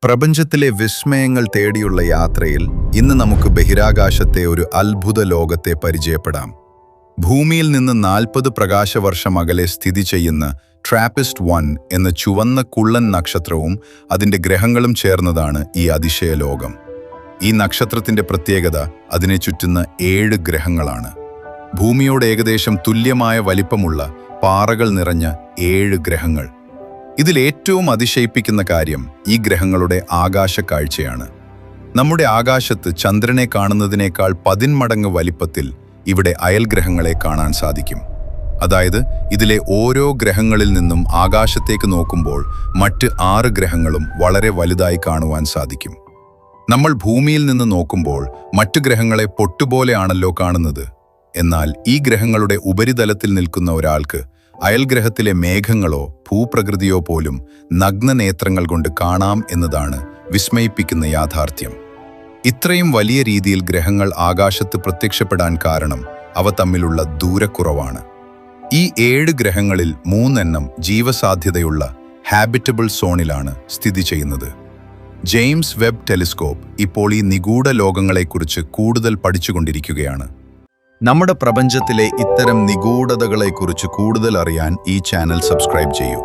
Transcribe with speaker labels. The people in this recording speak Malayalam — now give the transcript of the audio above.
Speaker 1: പ്രപഞ്ചത്തിലെ വിസ്മയങ്ങൾ തേടിയുള്ള യാത്രയിൽ ഇന്ന് നമുക്ക് ബഹിരാകാശത്തെ ഒരു അത്ഭുത ലോകത്തെ പരിചയപ്പെടാം. ഭൂമിയിൽ നിന്ന് 40 പ്രകാശവർഷം അകലെ സ്ഥിതി ചെയ്യുന്ന ട്രാപ്പിസ്റ്റ് 1 എന്ന ചുവന്ന കുള്ളൻ നക്ഷത്രവും അതിൻ്റെ ഗ്രഹങ്ങളും ചേർന്നതാണ് ഈ അതിശയ ലോകം. ഈ നക്ഷത്രത്തിൻ്റെ പ്രത്യേകത അതിനെ ചുറ്റുന്ന 7 ഗ്രഹങ്ങളാണ്. ഭൂമിയോട് ഏകദേശം തുല്യമായ വലിപ്പമുള്ള പാറകൾ നിറഞ്ഞ 7 ഗ്രഹങ്ങൾ. ഇതിൽ ഏറ്റവും അതിശയിപ്പിക്കുന്ന കാര്യം ഈ ഗ്രഹങ്ങളുടെ ആകാശക്കാഴ്ചയാണ്. നമ്മുടെ ആകാശത്ത് ചന്ദ്രനെ കാണുന്നതിനേക്കാൾ 10 മടങ്ങ് വലിപ്പത്തിൽ ഇവിടെ അയൽഗ്രഹങ്ങളെ കാണാൻ സാധിക്കും. അതായത് ഇതിലെ ഓരോ ഗ്രഹങ്ങളിൽ നിന്നും ആകാശത്തേക്ക് നോക്കുമ്പോൾ മറ്റ് 6 ഗ്രഹങ്ങളും വളരെ വലുതായി കാണുവാൻ സാധിക്കും. നമ്മൾ ഭൂമിയിൽ നിന്ന് നോക്കുമ്പോൾ മറ്റു ഗ്രഹങ്ങളെ പൊട്ടുപോലെയാണല്ലോ കാണുന്നത്. എന്നാൽ ഈ ഗ്രഹങ്ങളുടെ ഉപരിതലത്തിൽ നിൽക്കുന്ന ഒരാൾക്ക് അയൽഗ്രഹത്തിലെ മേഘങ്ങളോ ഭൂപ്രകൃതിയോ പോലും നഗ്നനേത്രങ്ങൾ കൊണ്ട് കാണാം എന്നതാണ് വിസ്മയിപ്പിക്കുന്ന യാഥാർത്ഥ്യം. ഇത്രയും വലിയ രീതിയിൽ ഗ്രഹങ്ങൾ ആകാശത്ത് പ്രത്യക്ഷപ്പെടാൻ കാരണം അവ തമ്മിലുള്ള ദൂരക്കുറവാണ്. ഈ 7 ഗ്രഹങ്ങളിൽ 3 എണ്ണം ജീവസാധ്യതയുള്ള ഹാബിറ്റബിൾ സോണിലാണ് സ്ഥിതി ചെയ്യുന്നത്. ജെയിംസ് വെബ് ടെലിസ്കോപ്പ് ഇപ്പോൾ ഈ നിഗൂഢ ലോകങ്ങളെക്കുറിച്ച് കൂടുതൽ പഠിച്ചുകൊണ്ടിരിക്കുകയാണ്. നമ്മുടെ പ്രപഞ്ചത്തിലെ ഇത്തരം നിഗൂഢതകളെക്കുറിച്ച് കൂടുതൽ അറിയാൻ ഈ ചാനൽ സബ്സ്ക്രൈബ് ചെയ്യൂ.